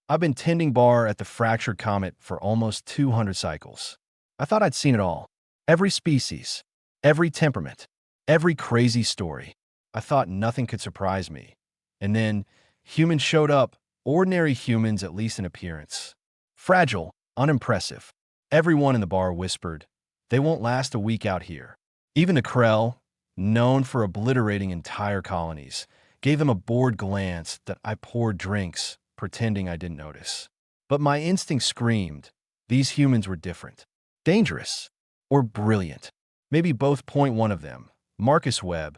I've been tending bar at the Fractured Comet for almost 200 cycles. I thought I'd seen it all. Every species, every temperament, every crazy story. I thought nothing could surprise me. And then humans showed up, ordinary humans at least in appearance. Fragile, unimpressive. Everyone in the bar whispered, they won't last a week out here. Even the Krell, known for obliterating entire colonies, gave them a bored glance that I poured drinks, pretending I didn't notice. But my instinct screamed, these humans were different. Dangerous. Or brilliant. Maybe both. Point one of them, Marcus Webb,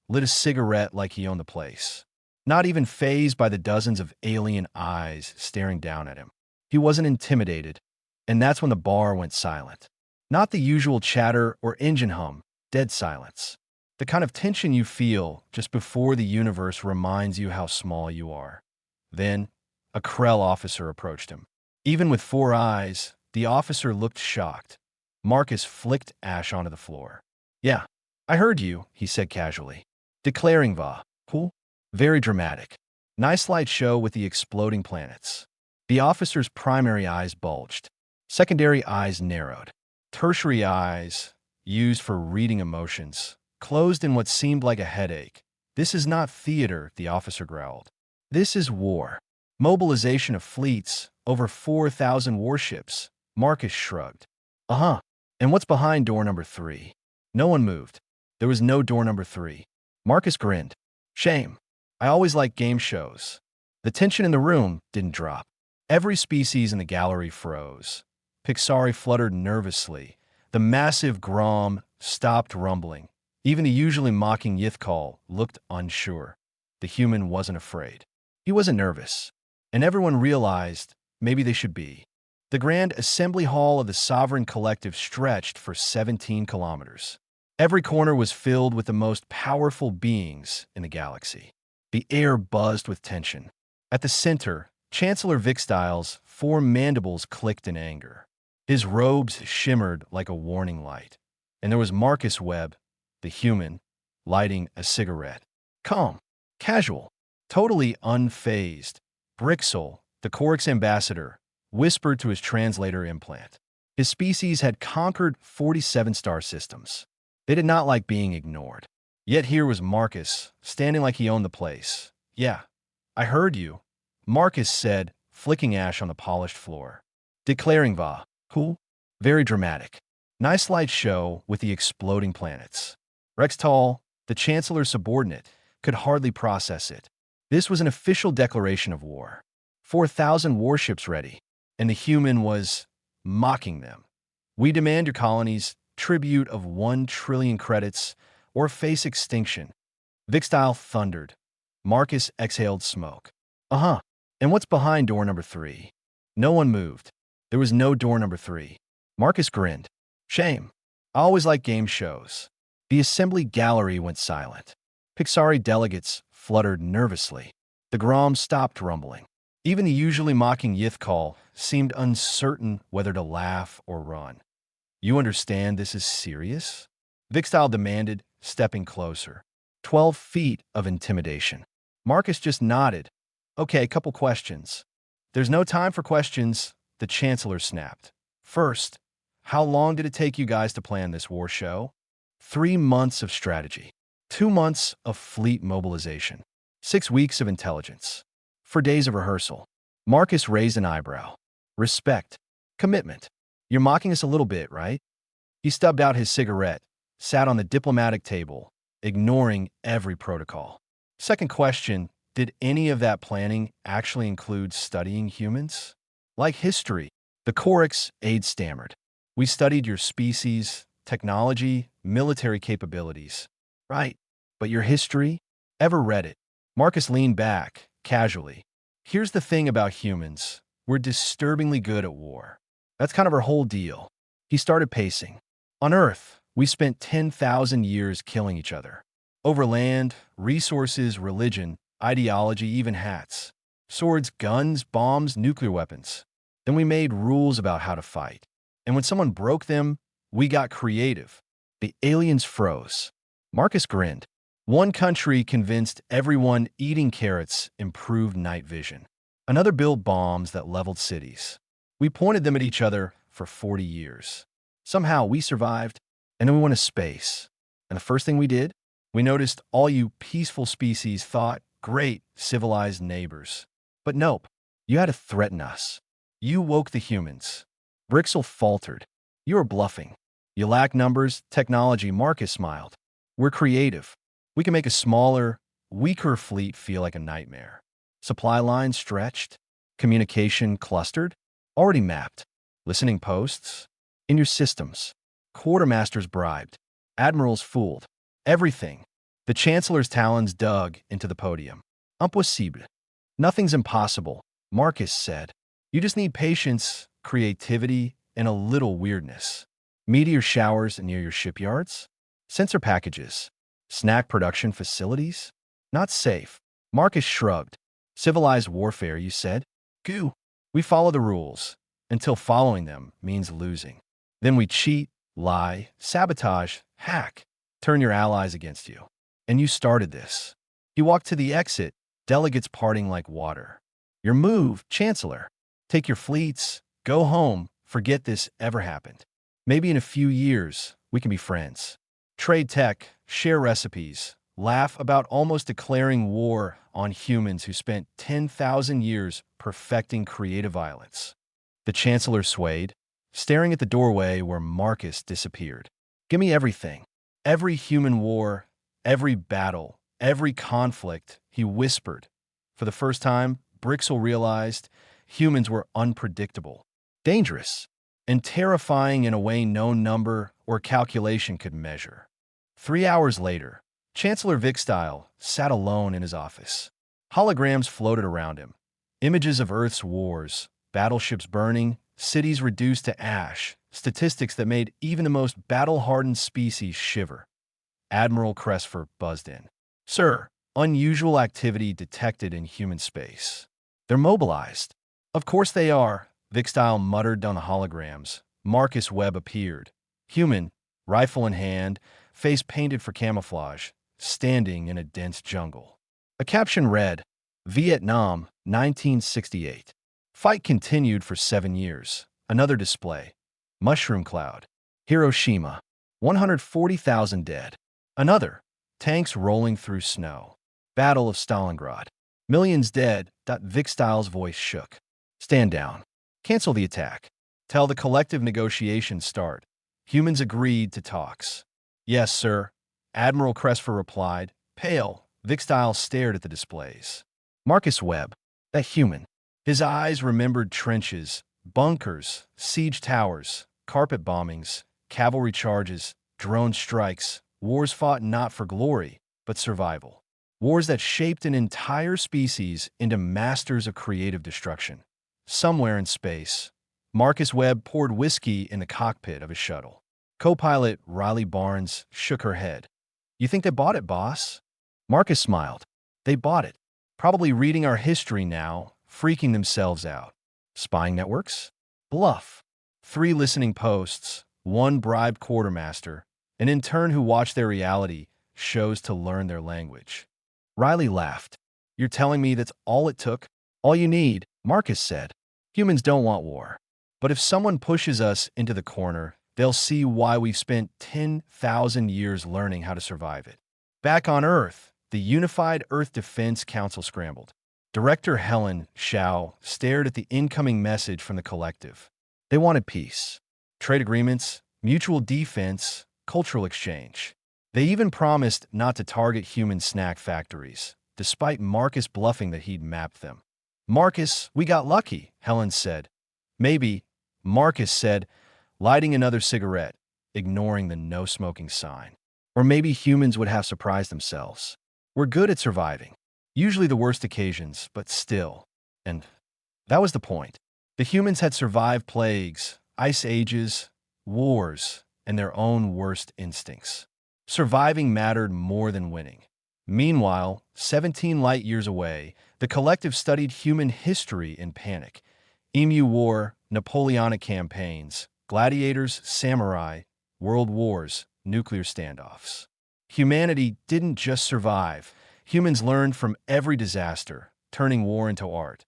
lit a cigarette like he owned the place. Not even fazed by the dozens of alien eyes staring down at him. He wasn't intimidated, and that's when the bar went silent. Not the usual chatter or engine hum, dead silence. The kind of tension you feel just before the universe reminds you how small you are. Then, a Krell officer approached him. Even with 4 eyes, the officer looked shocked. Marcus flicked ash onto the floor. Yeah, I heard you, he said casually. Declaring va. Cool. Very dramatic. Nice light show with the exploding planets. The officer's primary eyes bulged. Secondary eyes narrowed. Tertiary eyes, used for reading emotions, closed in what seemed like a headache. This is not theater, the officer growled. This is war. Mobilization of fleets, over 4,000 warships. Marcus shrugged. Uh-huh. And what's behind door number 3? No one moved. There was no door number 3. Marcus grinned. Shame. I always liked game shows. The tension in the room didn't drop. Every species in the gallery froze. Pixari fluttered nervously. The massive Grom stopped rumbling. Even the usually mocking Yithkal looked unsure. The human wasn't afraid. He wasn't nervous. And everyone realized maybe they should be. The Grand Assembly Hall of the Sovereign Collective stretched for 17 kilometers. Every corner was filled with the most powerful beings in the galaxy. The air buzzed with tension. At the center, Chancellor Vixstyle's 4 mandibles clicked in anger. His robes shimmered like a warning light. And there was Marcus Webb, the human, lighting a cigarette. Calm, casual, totally unfazed. Brixel, the Corix ambassador, whispered to his translator implant. His species had conquered 47 star systems. They did not like being ignored. Yet here was Marcus, standing like he owned the place. Yeah, I heard you, Marcus said, flicking ash on the polished floor. Declaring va. Cool. Very dramatic. Nice light show with the exploding planets. Rextal, the Chancellor's subordinate, could hardly process it. This was an official declaration of war. 4,000 warships ready. And the human was mocking them. We demand your colonies tribute of 1 trillion credits or face extinction. Vixstyle thundered. Marcus exhaled smoke. Uh-huh. And what's behind door number 3? No one moved. There was no door number 3. Marcus grinned. Shame. I always liked game shows. The assembly gallery went silent. Pixari delegates fluttered nervously. The Grom stopped rumbling. Even the usually mocking Yithkal seemed uncertain whether to laugh or run. You understand this is serious? Vixstyle demanded, stepping closer. 12 feet of intimidation. Marcus just nodded. Okay, a couple questions. There's no time for questions, the Chancellor snapped. First, how long did it take you guys to plan this war show? 3 months of strategy. 2 months of fleet mobilization. 6 weeks of intelligence. 4 days of rehearsal. Marcus raised an eyebrow. Respect. Commitment. You're mocking us a little bit, right? He stubbed out his cigarette, sat on the diplomatic table, ignoring every protocol. Second question, did any of that planning actually include studying humans? Like history, the Corix aide stammered. We studied your species, technology, military capabilities. Right, but your history? Ever read it? Marcus leaned back, casually. Here's the thing about humans. We're disturbingly good at war. That's kind of our whole deal. He started pacing. On Earth, we spent 10,000 years killing each other. Over land, resources, religion, ideology, even hats. Swords, guns, bombs, nuclear weapons. Then we made rules about how to fight. And when someone broke them, we got creative. The aliens froze. Marcus grinned. One country convinced everyone eating carrots improved night vision. Another built bombs that leveled cities. We pointed them at each other for 40 years. Somehow we survived, and then we went to space. And the first thing we did, we noticed all you peaceful species thought great, civilized neighbors. But nope, you had to threaten us. You woke the humans. Brixel faltered. You were bluffing. You lack numbers, technology. Marcus smiled. We're creative. We can make a smaller, weaker fleet feel like a nightmare. Supply lines stretched, communication clustered, already mapped, listening posts, in your systems, quartermasters bribed, admirals fooled, everything. The Chancellor's talons dug into the podium. Impossible. Nothing's impossible, Marcus said. You just need patience, creativity, and a little weirdness. Meteor showers near your shipyards? Sensor packages? Snack production facilities? Not safe. Marcus shrugged. Civilized warfare, you said? Goo. We follow the rules, until following them means losing. Then we cheat, lie, sabotage, hack, turn your allies against you. And you started this. He walked to the exit, delegates parting like water. Your move, Chancellor. Take your fleets, go home, forget this ever happened. Maybe in a few years, we can be friends. Trade tech, share recipes, laugh about almost declaring war on humans who spent 10,000 years perfecting creative violence. The Chancellor swayed, staring at the doorway where Marcus disappeared. Give me everything. Every human war, every battle, every conflict, he whispered. For the first time, Brixel realized humans were unpredictable, dangerous, and terrifying in a way no number or calculation could measure. 3 hours later, Chancellor Vikstyle sat alone in his office. Holograms floated around him. Images of Earth's wars, battleships burning, cities reduced to ash, statistics that made even the most battle-hardened species shiver. Admiral Cresfer buzzed in. Sir, unusual activity detected in human space. They're mobilized. Of course they are, Vikstyle muttered on the holograms. Marcus Webb appeared. Human, rifle in hand, face painted for camouflage, standing in a dense jungle. A caption read, Vietnam, 1968. Fight continued for 7 years. Another display. Mushroom Cloud. Hiroshima. 140,000 dead. Another. Tanks rolling through snow. Battle of Stalingrad. Millions dead. Vikstyle's voice shook. Stand down. Cancel the attack. Tell the collective negotiations start. Humans agreed to talks. Yes, sir. Admiral Cresfer replied. Pale, Vikstyle stared at the displays. Marcus Webb, that human. His eyes remembered trenches, bunkers, siege towers, carpet bombings, cavalry charges, drone strikes, wars fought not for glory, but survival. Wars that shaped an entire species into masters of creative destruction. Somewhere in space, Marcus Webb poured whiskey in the cockpit of his shuttle. Co-pilot Riley Barnes shook her head. You think they bought it, boss? Marcus smiled. They bought it. Probably reading our history now, freaking themselves out. Spying networks? Bluff. 3 listening posts, 1 bribed quartermaster, an intern who watched their reality shows to learn their language. Riley laughed. You're telling me that's all it took? All you need, Marcus said. Humans don't want war. But if someone pushes us into the corner, they'll see why we've spent 10,000 years learning how to survive it. Back on Earth, the Unified Earth Defense Council scrambled. Director Helen Shao stared at the incoming message from the collective. They wanted peace, trade agreements, mutual defense, cultural exchange. They even promised not to target human snack factories, despite Marcus bluffing that he'd mapped them. Marcus, we got lucky, Helen said. Maybe, Marcus said, lighting another cigarette, ignoring the no-smoking sign. Or maybe humans would have surprised themselves. We're good at surviving. Usually the worst occasions, but still. And that was the point. The humans had survived plagues, ice ages, wars, and their own worst instincts. Surviving mattered more than winning. Meanwhile, 17 light years away, the collective studied human history in panic. Emu War, Napoleonic campaigns, gladiators, samurai, world wars, nuclear standoffs. Humanity didn't just survive. Humans learned from every disaster, turning war into art.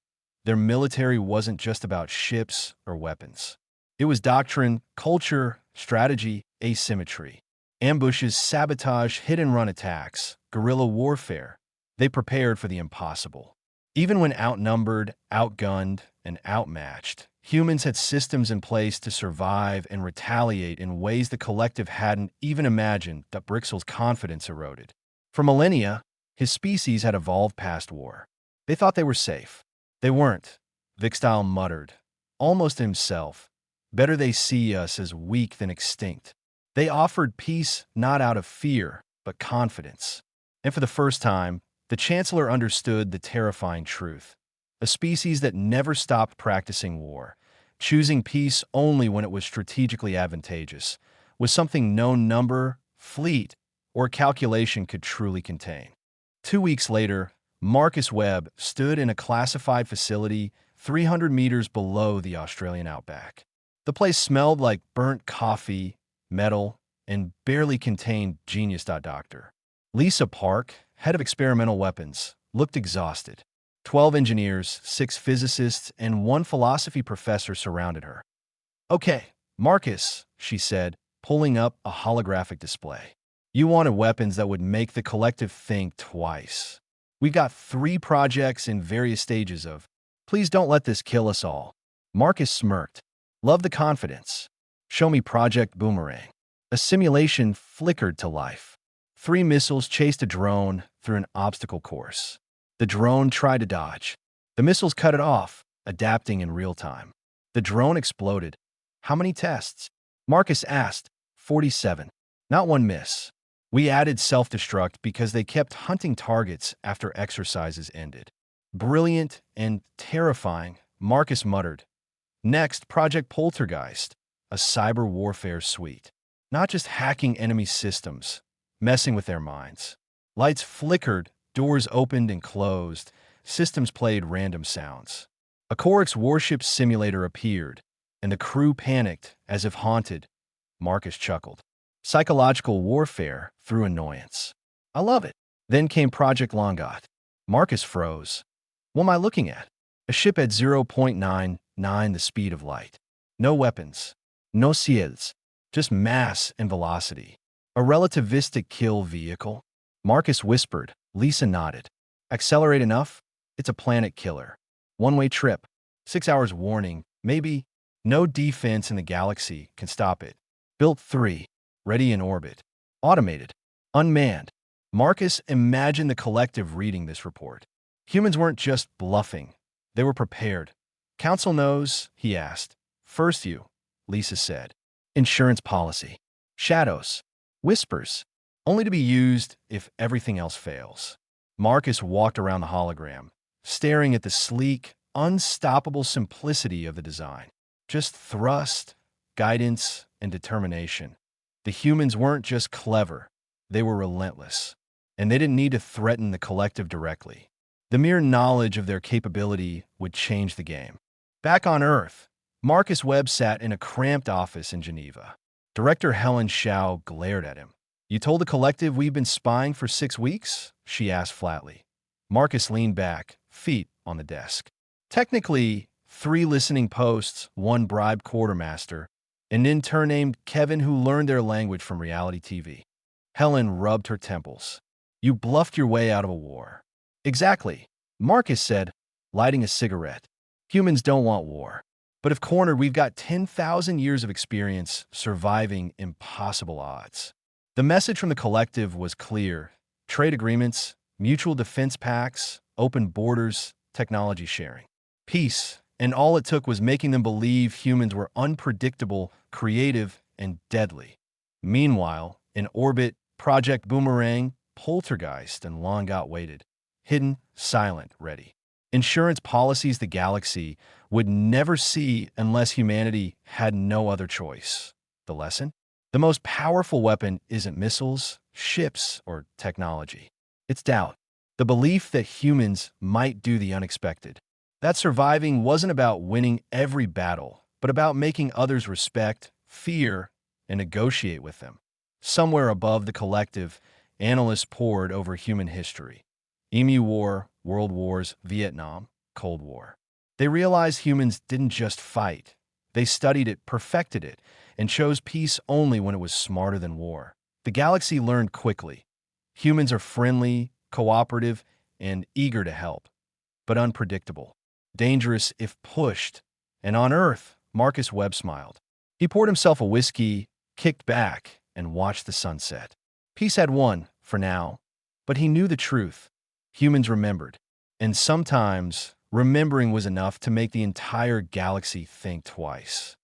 Their military wasn't just about ships or weapons. It was doctrine, culture, strategy, asymmetry. Ambushes, sabotage, hit-and-run attacks, guerrilla warfare. They prepared for the impossible. Even when outnumbered, outgunned, and outmatched, humans had systems in place to survive and retaliate in ways the collective hadn't even imagined. Brixel's confidence eroded. For millennia, his species had evolved past war. They thought they were safe. They weren't, Vixtile muttered, almost to himself. Better they see us as weak than extinct. They offered peace not out of fear, but confidence. And for the first time, the Chancellor understood the terrifying truth. A species that never stopped practicing war, choosing peace only when it was strategically advantageous, was something no number, fleet, or calculation could truly contain. 2 weeks later, Marcus Webb stood in a classified facility 300 meters below the Australian outback. The place smelled like burnt coffee, metal, and barely contained genius. Dr. Lisa Park, head of experimental weapons, looked exhausted. 12 engineers, 6 physicists, and 1 philosophy professor surrounded her. "Okay, Marcus," she said, pulling up a holographic display. "You wanted weapons that would make the collective think twice. We've got 3 projects in various stages of, please don't let this kill us all." Marcus smirked. "Love the confidence. Show me Project Boomerang." A simulation flickered to life. 3 missiles chased a drone through an obstacle course. The drone tried to dodge. The missiles cut it off, adapting in real time. The drone exploded. "How many tests?" Marcus asked. 47. Not one miss. "We added self-destruct because they kept hunting targets after exercises ended." "Brilliant and terrifying," Marcus muttered. "Next, Project Poltergeist, a cyber warfare suite. Not just hacking enemy systems, messing with their minds." Lights flickered, doors opened and closed, systems played random sounds. A Korix warship simulator appeared, and the crew panicked as if haunted. Marcus chuckled. Psychological warfare through annoyance. "I love it." Then came Project Longot. Marcus froze. "What am I looking at?" A ship at 0.99 the speed of light. No weapons. No shields. Just mass and velocity. A relativistic kill vehicle? Marcus whispered. Lisa nodded. "Accelerate enough? It's a planet killer. One-way trip. 6 hours warning. Maybe. No defense in the galaxy can stop it. Built 3. Ready in orbit. Automated. Unmanned." Marcus imagined the collective reading this report. Humans weren't just bluffing. They were prepared. "Council knows?" he asked. "First you," Lisa said. "Insurance policy. Shadows. Whispers. Only to be used if everything else fails." Marcus walked around the hologram, staring at the sleek, unstoppable simplicity of the design. Just thrust, guidance, and determination. The humans weren't just clever. They were relentless. And they didn't need to threaten the collective directly. The mere knowledge of their capability would change the game. Back on Earth, Marcus Webb sat in a cramped office in Geneva. Director Helen Shao glared at him. "You told the collective we've been spying for 6 weeks?" she asked flatly. Marcus leaned back, feet on the desk. "Technically, 3 listening posts, 1 bribed quartermaster, an intern named Kevin who learned their language from reality TV." Helen rubbed her temples. "You bluffed your way out of a war." "Exactly," Marcus said, lighting a cigarette. "Humans don't want war. But if cornered, we've got 10,000 years of experience surviving impossible odds." The message from the collective was clear. Trade agreements, mutual defense pacts, open borders, technology sharing. Peace, and all it took was making them believe humans were unpredictable, creative, and deadly. Meanwhile, in orbit, Project Boomerang, Poltergeist, and Longot waited. Hidden, silent, ready. Insurance policies the galaxy would never see unless humanity had no other choice. The lesson? The most powerful weapon isn't missiles, ships, or technology. It's doubt. The belief that humans might do the unexpected. That surviving wasn't about winning every battle, but about making others respect, fear, and negotiate with them. Somewhere above the collective, analysts pored over human history. Emu War, World Wars, Vietnam, Cold War. They realized humans didn't just fight. They studied it, perfected it, and chose peace only when it was smarter than war. The galaxy learned quickly. Humans are friendly, cooperative, and eager to help, but unpredictable, dangerous if pushed. And on Earth, Marcus Webb smiled. He poured himself a whiskey, kicked back, and watched the sunset. Peace had won, for now, but he knew the truth. Humans remembered, and sometimes remembering was enough to make the entire galaxy think twice.